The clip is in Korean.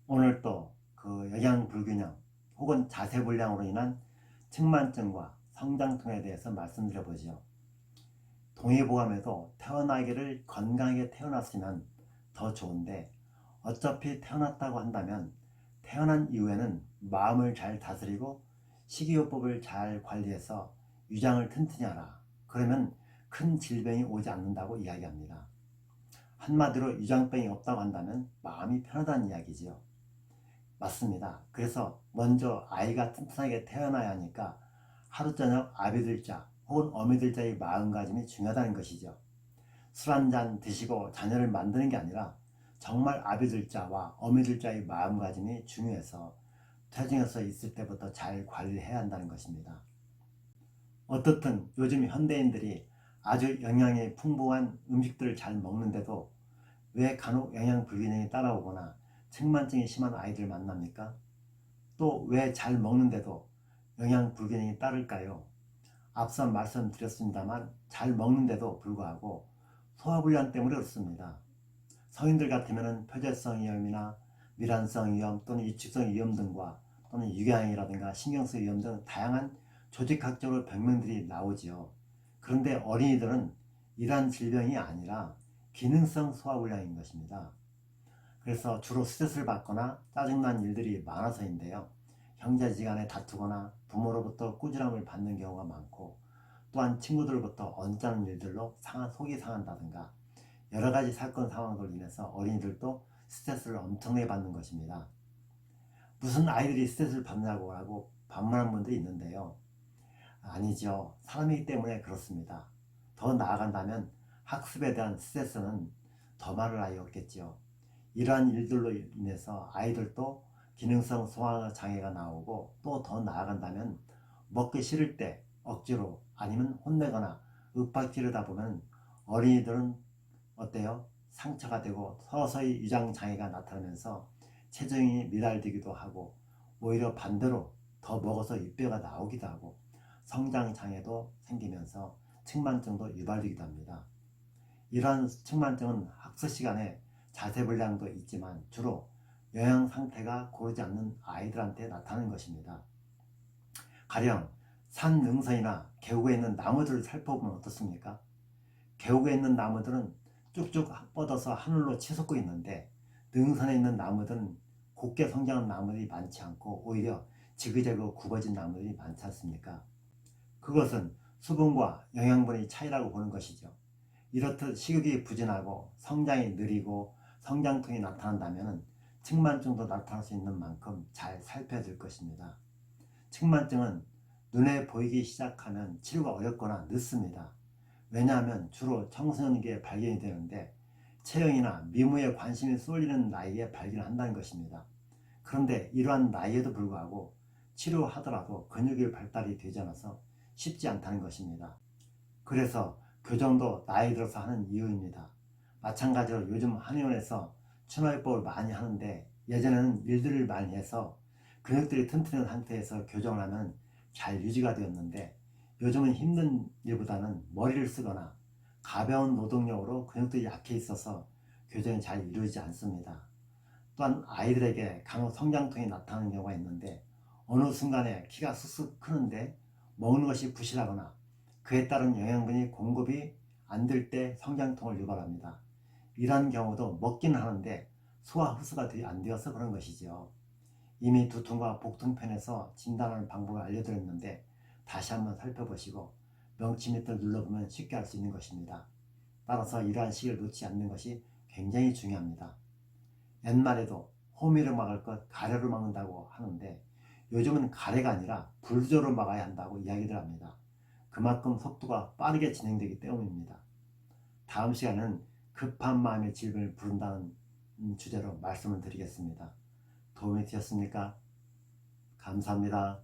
오늘 또 그 영양 불균형 혹은 자세 불량으로 인한 측만증과 성장통에 대해서 말씀드려보죠. 동의보감에도 태어나기를 건강하게 태어났으면 더 좋은데 어차피 태어났다고 한다면 태어난 이후에는 마음을 잘 다스리고 식이요법을 잘 관리해서 위장을 튼튼히 하라. 그러면 큰 질병이 오지 않는다고 이야기합니다. 한마디로 위장병이 없다고 한다면 마음이 편하다는 이야기지요. 맞습니다. 그래서 먼저 아이가 튼튼하게 태어나야 하니까 하루저녁 아비들자 혹은 어미들자의 마음가짐이 중요하다는 것이죠. 술 한 잔 드시고 자녀를 만드는 게 아니라 정말 아비들자와 어미들자의 마음가짐이 중요해서 태중에서 있을 때부터 잘 관리해야 한다는 것입니다. 어떻든 요즘 현대인들이 아주 영양이 풍부한 음식들을 잘 먹는데도 왜 간혹 영양 불균형이 따라오거나 측만증이 심한 아이들 만납니까? 또 왜 잘 먹는데도 영양 불균형이 따를까요? 앞서 말씀드렸습니다만 잘 먹는데도 불구하고 소화불량 때문에 그렇습니다. 성인들 같으면 표재성 위염이나 밀환성 위염 또는 위축성 위염 등과 또는 유궤양이라든가 신경성 위염 등 다양한 조직학적으로 병명들이 나오지요. 그런데 어린이들은 이러한 질병이 아니라 기능성 소화불량인 것입니다. 그래서 주로 스트레스를 받거나 짜증난 일들이 많아서인데요. 형제지간에 다투거나 부모로부터 꾸지람을 받는 경우가 많고 또한 친구들로부터 언짢은 일들로 속이 상한다든가 여러가지 사건 상황으로 인해서 어린이들도 스트레스를 엄청나게 받는 것입니다. 무슨 아이들이 스트레스를 받냐고 하고 반문하는 분들이 있는데요. 아니죠. 사람이기 때문에 그렇습니다. 더 나아간다면 학습에 대한 스트레스는 더 많을 아이가 없겠지요. 이러한 일들로 인해서 아이들도 기능성 소화 장애가 나오고 또 더 나아간다면 먹기 싫을 때 억지로 아니면 혼내거나 윽박지르다 보면 어린이들은 어때요? 상처가 되고 서서히 위장 장애가 나타나면서 체중이 미달되기도 하고 오히려 반대로 더 먹어서 입뼈가 나오기도 하고 성장 장애도 생기면서 측만증도 유발되기도 합니다. 이러한 측만증은 학습 시간에 자세불량도 있지만 주로 영양 상태가 고르지 않는 아이들한테 나타나는 것입니다. 가령 산 능선이나 계곡에 있는 나무들을 살펴보면 어떻습니까? 계곡에 있는 나무들은 쭉쭉 뻗어서 하늘로 치솟고 있는데 능선에 있는 나무들은 곱게 성장한 나무들이 많지 않고 오히려 지그재그 굽어진 나무들이 많지 않습니까? 그것은 수분과 영양분의 차이라고 보는 것이죠. 이렇듯 식욕이 부진하고 성장이 느리고 성장통이 나타난다면 측만증도 나타날 수 있는 만큼 잘 살펴야 될 것입니다. 측만증은 눈에 보이기 시작하면 치료가 어렵거나 늦습니다. 왜냐하면 주로 청소년기에 발견이 되는데 체형이나 미모에 관심이 쏠리는 나이에 발견한다는 것입니다. 그런데 이러한 나이에도 불구하고 치료하더라도 근육의 발달이 되지 않아서 쉽지 않다는 것입니다. 그래서 교정도 나이 들어서 하는 이유입니다. 마찬가지로 요즘 한의원에서 추노요법을 많이 하는데 예전에는 일들을 많이 해서 근육들이 튼튼한 상태에서 교정을 하면 잘 유지가 되었는데 요즘은 힘든 일보다는 머리를 쓰거나 가벼운 노동력으로 근육들이 약해 있어서 교정이 잘 이루어지지 않습니다. 또한 아이들에게 간혹 성장통이 나타나는 경우가 있는데 어느 순간에 키가 쑥쑥 크는데 먹는 것이 부실하거나 그에 따른 영양분이 공급이 안 될 때 성장통을 유발합니다. 이러한 경우도 먹기는 하는데 소화 흡수가 안 되어서 그런 것이죠. 이미 두통과 복통편에서 진단하는 방법을 알려드렸는데 다시 한번 살펴보시고 명치 밑을 눌러보면 쉽게 알 수 있는 것입니다. 따라서 이러한 시기를 놓지 않는 것이 굉장히 중요합니다. 옛말에도 호미로 막을 것 가래로 막는다고 하는데 요즘은 가래가 아니라 불조로 막아야 한다고 이야기를 합니다. 그만큼 속도가 빠르게 진행되기 때문입니다. 다음 시간은 급한 마음의 질병을 부른다는 주제로 말씀을 드리겠습니다. 도움이 되셨습니까? 감사합니다.